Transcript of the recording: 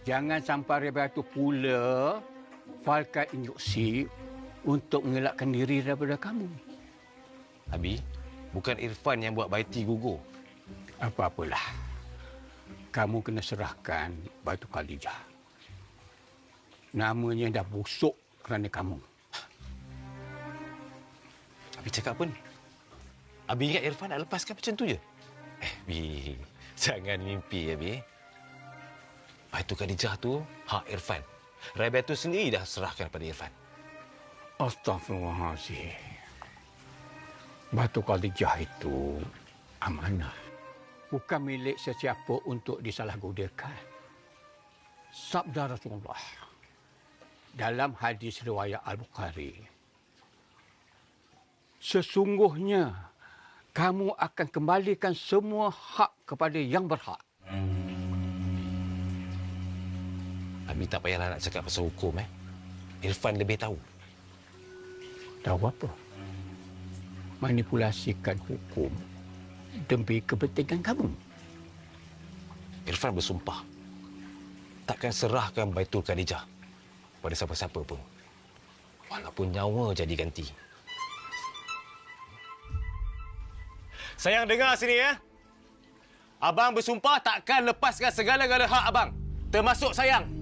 Jangan sampai Rebel itu pula falkan injeksi untuk mengelakkan diri daripada kamu. Abi, bukan Irfan yang buat Baiti gugur. Apa-apalah. Kamu kena serahkan batu Khadijah. Namanya dah busuk kerana kamu. Abi cakap apa ni? Abi ingat Irfan nak lepaskan macam tu je? Bi, jangan mimpi, Abi. Batu Khadijah tu hak Irfan. Rebel tu sendiri dah serahkan pada Irfan. Astaghfirullahaladzim. Batu Khadijah itu amanah. Bukan milik sesiapa untuk disalahgunakan. Sabda Rasulullah dalam hadis riwayat Al-Bukhari, sesungguhnya kamu akan kembalikan semua hak kepada yang berhak. Abi tak payahlah nak cakap pasal hukum. Irfan lebih tahu. Tahu apa? Manipulasikan hukum demi kepentingan kamu. Irfan bersumpah takkan serahkan Baitul Khadijah pada siapa-siapa pun. Walaupun nyawa jadi ganti. Sayang, dengar sini ya. Abang bersumpah takkan lepaskan segala-gala hak abang. Termasuk sayang.